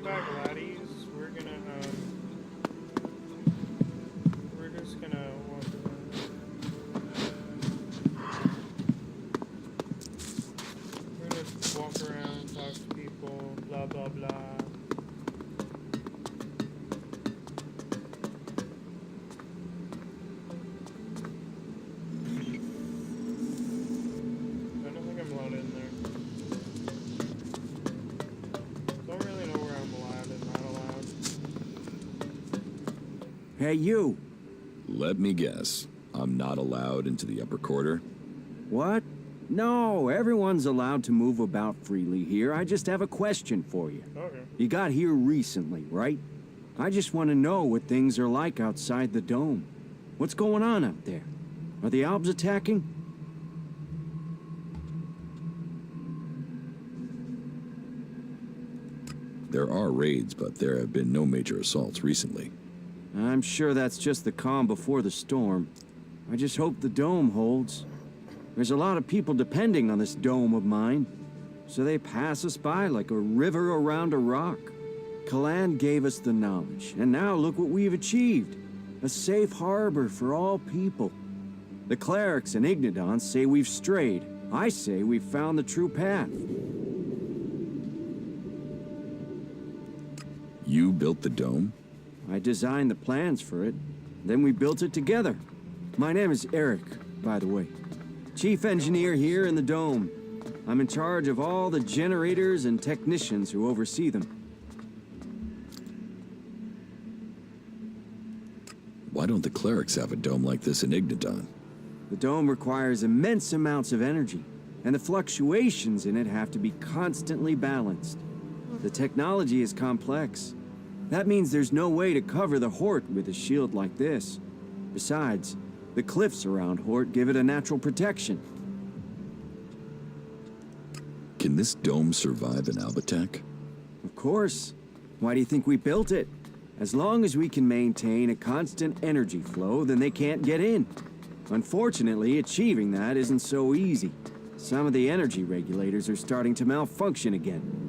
back, laddies. We're just gonna walk around. We're gonna walk around, talk to people, blah blah blah. Hey, you! Let me guess. I'm not allowed into the upper quarter? What? No, everyone's allowed to move about freely here. I just have a question for you. Okay. You got here recently, right? I just want to know what things are like outside the dome. What's going on out there? Are the Albs attacking? There are raids, but there have been no major assaults recently. I'm sure that's just the calm before the storm. I just hope the dome holds. There's a lot of people depending on this dome of mine, so they pass us by like a river around a rock. Kalan gave us the knowledge, and now look what we've achieved. A safe harbor for all people. The clerics and Ignadons say we've strayed. I say we've found the true path. You built the dome? I designed the plans for it. Then we built it together. My name is Eric, by the way. Chief engineer here in the dome. I'm in charge of all the generators and technicians who oversee them. Why don't the clerics have a dome like this in Ignadon? The dome requires immense amounts of energy, and the fluctuations in it have to be constantly balanced. The technology is complex. That means there's no way to cover the Hort with a shield like this. Besides, the cliffs around Hort give it a natural protection. Can this dome survive an Alb attack? Of course. Why do you think we built it? As long as we can maintain a constant energy flow, then they can't get in. Unfortunately, achieving that isn't so easy. Some of the energy regulators are starting to malfunction again.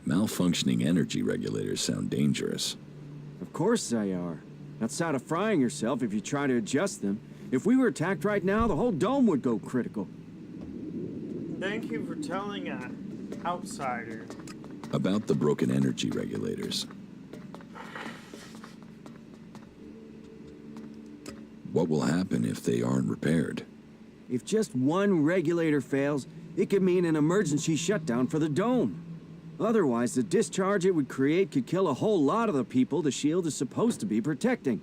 Malfunctioning energy regulators sound dangerous. Of course they are. Outside of frying yourself if you try to adjust them. If we were attacked right now, the whole dome would go critical. Thank you for telling an outsider. About the broken energy regulators. What will happen if they aren't repaired? If just one regulator fails, it could mean an emergency shutdown for the dome. Otherwise, the discharge it would create could kill a whole lot of the people the shield is supposed to be protecting.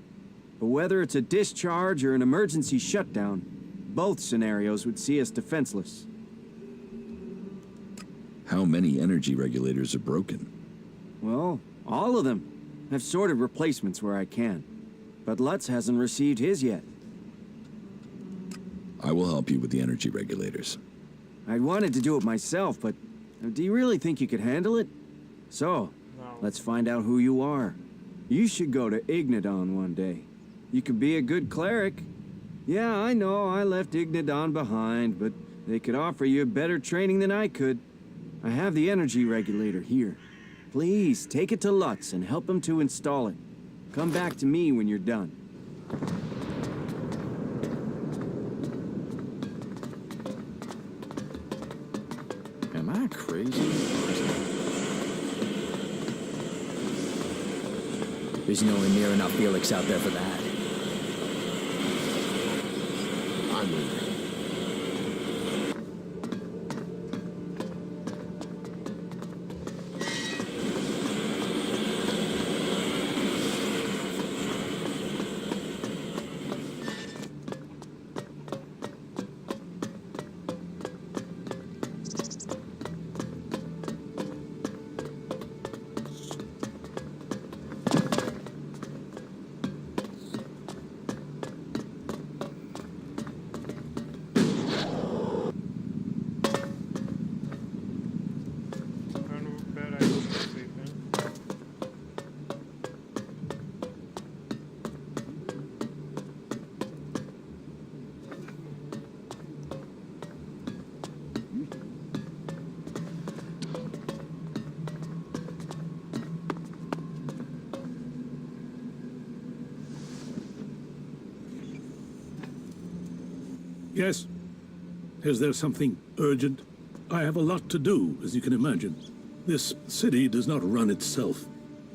But whether it's a discharge or an emergency shutdown, both scenarios would see us defenseless. How many energy regulators are broken? Well, all of them. I've sorted replacements where I can. But Lutz hasn't received his yet. I will help you with the energy regulators. I wanted to do it myself, but do you really think you could handle it? So, No. let's find out who you are. You should go to Ignadon one day. You could be a good cleric. Yeah, I know, I left Ignadon behind, but they could offer you better training than I could. I have the energy regulator here. Please, take it to Lutz and help him to install it. Come back to me when you're done. Am I crazy? There's nowhere near enough ELEX out there for that. I'm leaving. Yes? Is there something urgent? I have a lot to do, as you can imagine. This city does not run itself.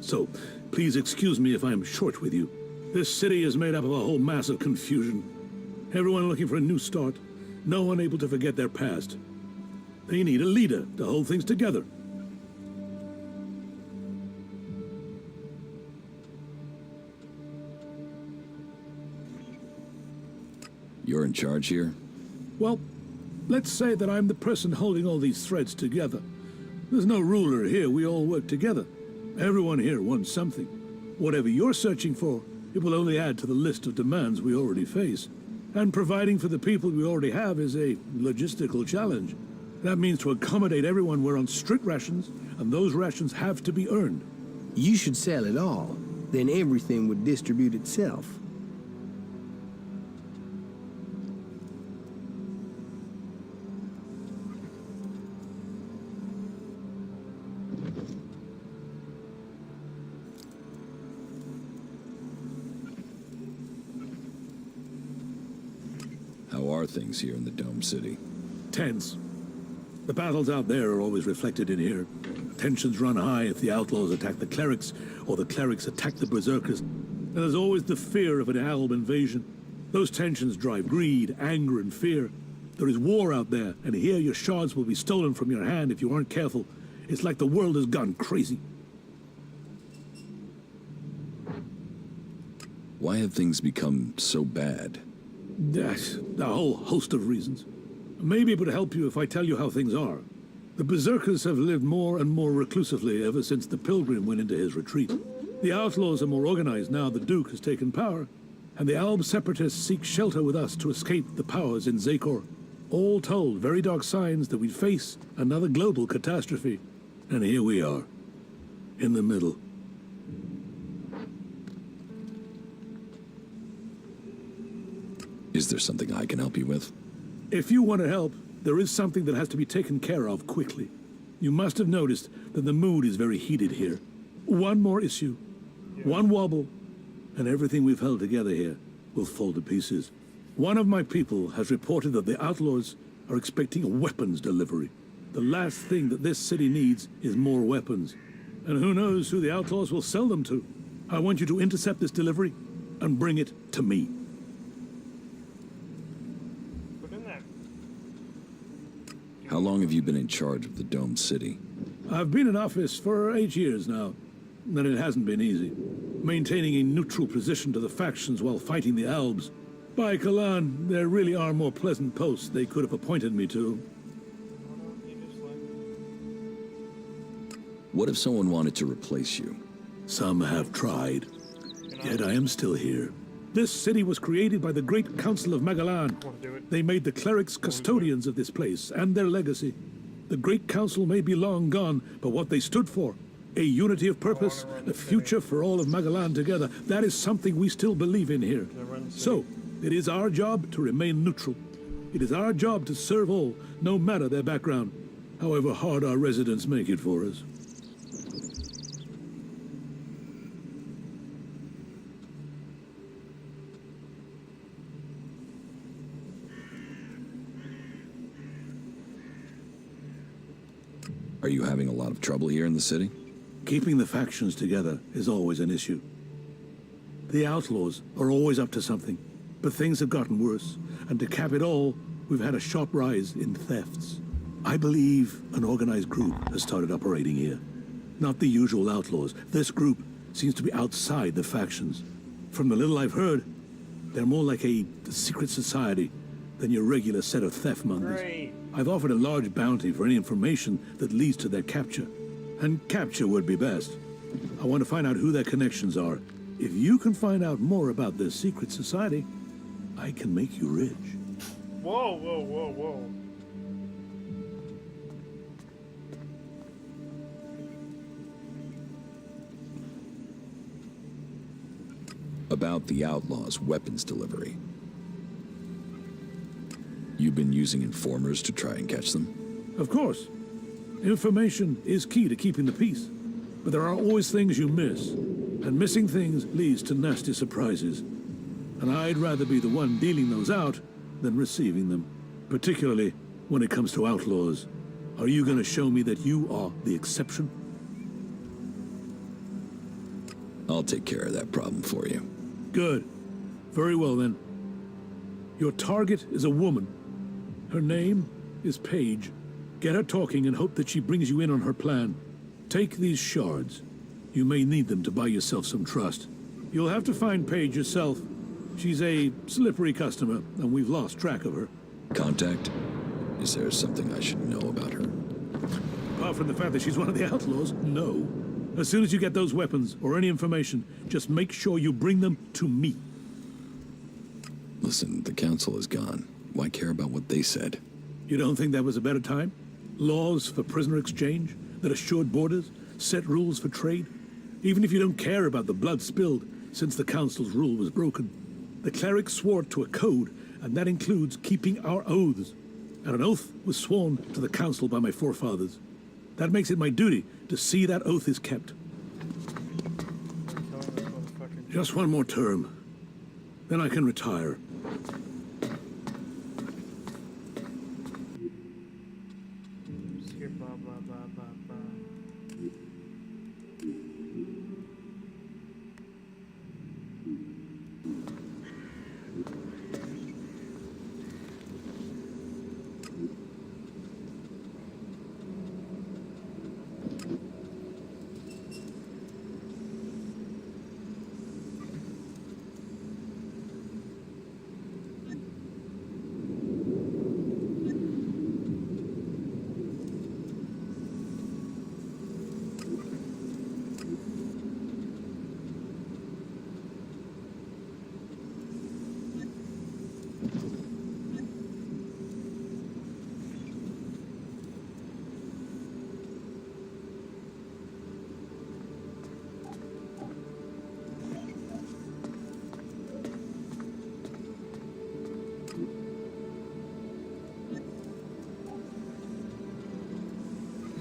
So, please excuse me if I am short with you. This city is made up of a whole mass of confusion. Everyone looking for a new start. No one able to forget their past. They need a leader to hold things together. You're in charge here? Well, let's say that I'm the person holding all these threads together. There's no ruler here, we all work together. Everyone here wants something. Whatever you're searching for, it will only add to the list of demands we already face. And providing for the people we already have is a logistical challenge. That means to accommodate everyone we're on strict rations, and those rations have to be earned. You should sell it all. Then everything would distribute itself. How are things here in the Dome City? Tense. The battles out there are always reflected in here. Tensions run high if the outlaws attack the clerics, or the clerics attack the berserkers. And there's always the fear of an alb invasion. Those tensions drive greed, anger, and fear. There is war out there, and here your shards will be stolen from your hand if you aren't careful. It's like the world has gone crazy. Why have things become so bad? That's a whole host of reasons. Maybe it would help you if I tell you how things are. The berserkers have lived more and more reclusively ever since the pilgrim went into his retreat. The outlaws are more organized now the Duke has taken power, and the Alb separatists seek shelter with us to escape the powers in Zakor. All told, very dark signs that we'd face another global catastrophe. And here we are, in the middle. Is there something I can help you with? If you want to help, there is something that has to be taken care of quickly. You must have noticed that the mood is very heated here. One more issue, one wobble, and everything we've held together here will fall to pieces. One of my people has reported that the outlaws are expecting a weapons delivery. The last thing that this city needs is more weapons. And who knows who the outlaws will sell them to. I want you to intercept this delivery and bring it to me. Put in that. How long have you been in charge of the Dome City? I've been in office for 8 years now, and it hasn't been easy. Maintaining a neutral position to the factions while fighting the Albs. By Kalan, there really are more pleasant posts they could have appointed me to. What if someone wanted to replace you? Some have tried, yet I am still here. This city was created by the Great Council of Magalan. They made the clerics custodians of this place and their legacy. The Great Council may be long gone, but what they stood for, a unity of purpose, a future for all of Magalan together, that is something we still believe in here. So, it is our job to remain neutral. It is our job to serve all, no matter their background, however hard our residents make it for us. Are you having a lot of trouble here in the city? Keeping the factions together is always an issue. The outlaws are always up to something, but things have gotten worse, and to cap it all, we've had a sharp rise in thefts. I believe an organized group has started operating here. Not the usual outlaws. This group seems to be outside the factions. From the little I've heard, they're more like a secret society than your regular set of theft mongers. Great. I've offered a large bounty for any information that leads to their capture. And capture would be best. I want to find out who their connections are. If you can find out more about this secret society, I can make you rich. Whoa, whoa, whoa, whoa. About the Outlaws' weapons delivery. You've been using informers to try and catch them? Of course. Information is key to keeping the peace. But there are always things you miss. And missing things leads to nasty surprises. And I'd rather be the one dealing those out than receiving them, particularly when it comes to outlaws. Are you going to show me that you are the exception? I'll take care of that problem for you. Good. Very well, then. Your target is a woman. Her name is Paige. Get her talking and hope that she brings you in on her plan. Take these shards. You may need them to buy yourself some trust. You'll have to find Paige yourself. She's a slippery customer, and we've lost track of her. Contact? Is there something I should know about her? Apart from the fact that she's one of the outlaws, no. As soon as you get those weapons or any information, just make sure you bring them to me. Listen, the council is gone. Why care about what they said? You don't think that was a better time? Laws for prisoner exchange that assured borders, set rules for trade. Even if you don't care about the blood spilled since the council's rule was broken, the clerics swore to a code, and that includes keeping our oaths. And an oath was sworn to the council by my forefathers. That makes it my duty to see that oath is kept. Just one more term. Then I can retire. Skip blah blah blah blah blah.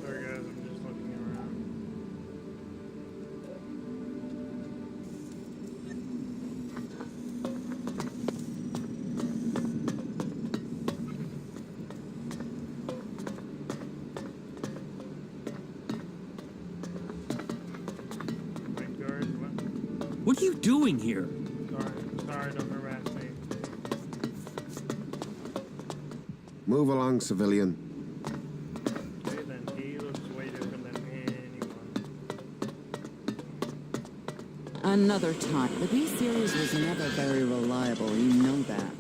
Sorry guys, I'm just looking around. Wait, guard, what? What are you doing here? Sorry, don't harass me. Move along, civilian. Okay, then he looks way different than anyone. Another time. The B series was never very reliable, you know that.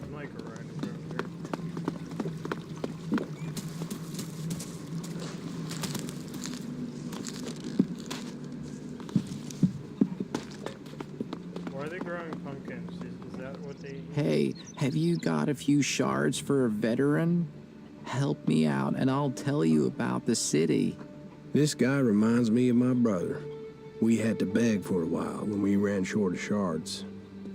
I'm like a right in front of here. Why are they growing pumpkins? Is that what they... Hey, have you got a few shards for a veteran? Help me out and I'll tell you about the city. This guy reminds me of my brother. We had to beg for a while when we ran short of shards.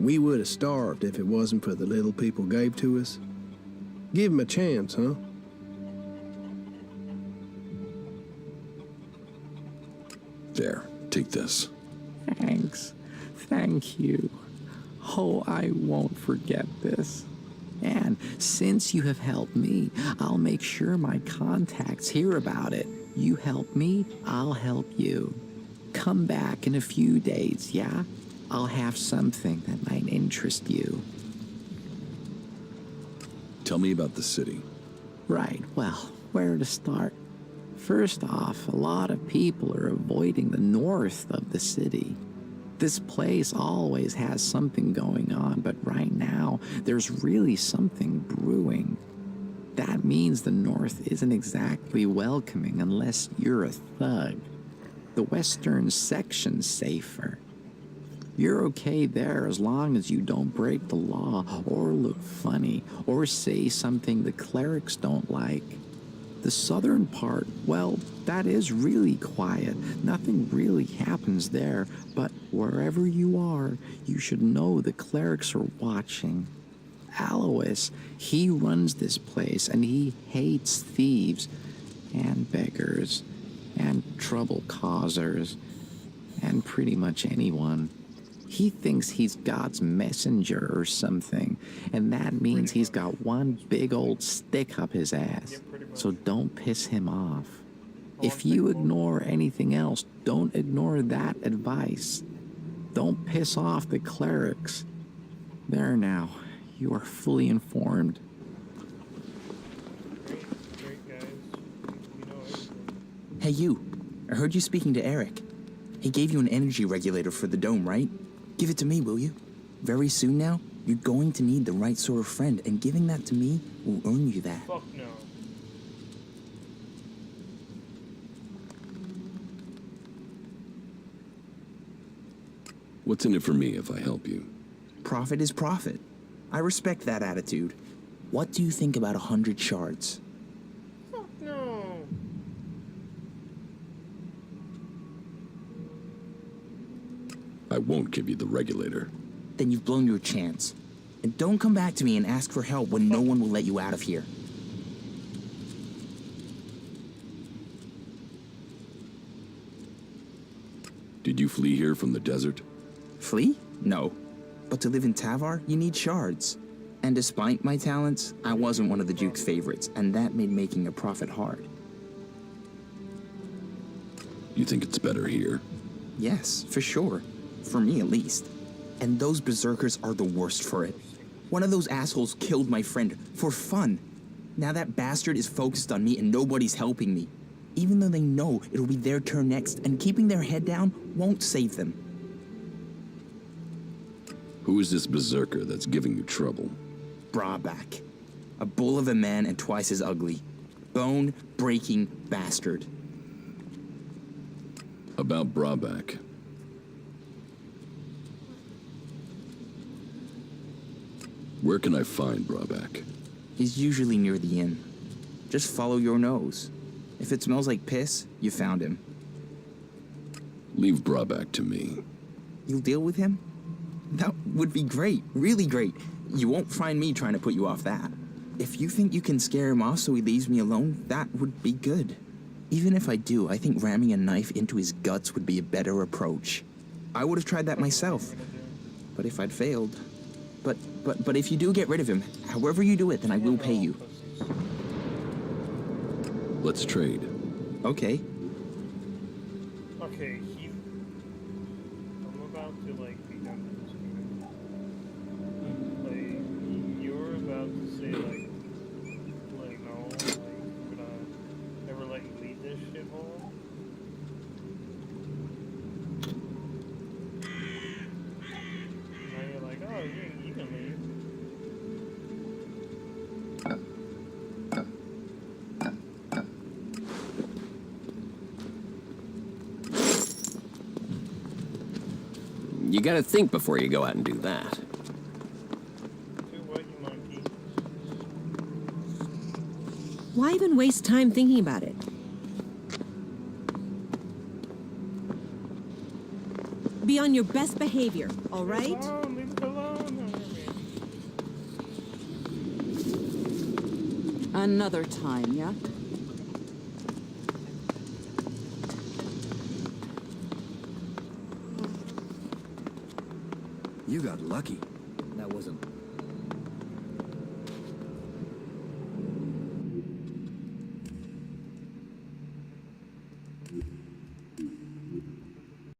We would have starved if it wasn't for the little people gave to us. Give him a chance, huh? There, take this. Thanks. Thank you. Oh, I won't forget this. And since you have helped me, I'll make sure my contacts hear about it. You help me, I'll help you. Come back in a few days, yeah? I'll have something that might interest you. Tell me about the city. Right, well, where to start? First off, a lot of people are avoiding the north of the city. This place always has something going on, but right now, there's really something brewing. That means the north isn't exactly welcoming unless you're a thug. The western section's safer. You're okay there as long as you don't break the law or look funny or say something the clerics don't like. The southern part, well, that is really quiet. Nothing really happens there, but wherever you are, you should know the clerics are watching. Alois, he runs this place and he hates thieves and beggars and trouble causers and pretty much anyone. He thinks he's God's messenger or something, and that means he's got one big old stick up his ass. So don't piss him off. If you ignore anything else, don't ignore that advice. Don't piss off the clerics. There now, you are fully informed. Great guys. You know everything. Hey you, I heard you speaking to Eric. He gave you an energy regulator for the dome, right? Give it to me, will you? Very soon now, you're going to need the right sort of friend, and giving that to me will earn you that. Fuck no. What's in it for me if I help you? Profit is profit. I respect that attitude. What do you think about 100 shards? Fuck no. I won't give you the regulator. Then you've blown your chance. And don't come back to me and ask for help when no one will let you out of here. Did you flee here from the desert? Flee? No. But to live in Tavar, you need shards. And despite my talents, I wasn't one of the Duke's favorites, and that made making a profit hard. You think it's better here? Yes, for sure. For me, at least. And those berserkers are the worst for it. One of those assholes killed my friend for fun. Now that bastard is focused on me and nobody's helping me. Even though they know it'll be their turn next, and keeping their head down won't save them. Who is this berserker that's giving you trouble? Brabeck. A bull of a man and twice as ugly. Bone-breaking bastard. About Brabeck. Where can I find Brabeck? He's usually near the inn. Just follow your nose. If it smells like piss, you found him. Leave Brabeck to me. You'll deal with him? That would be great, really great. You won't find me trying to put you off that. If you think you can scare him off so he leaves me alone, that would be good. Even if I do, I think ramming a knife into his guts would be a better approach. I would have tried that myself. But if I'd failed... But if you do get rid of him, however you do it, then I will pay you. Let's trade. Okay. Okay, I'm about to, like, be done with this game. Like, you're about to say, like, no, like, I'm gonna never let you leave this shithole. Now you're like, oh, you can leave. You gotta think before you go out and do that. Do what, you monkey? Why even waste time thinking about it? Be on your best behavior, all right? Leave it alone. Another time, yeah? You got lucky. That wasn't...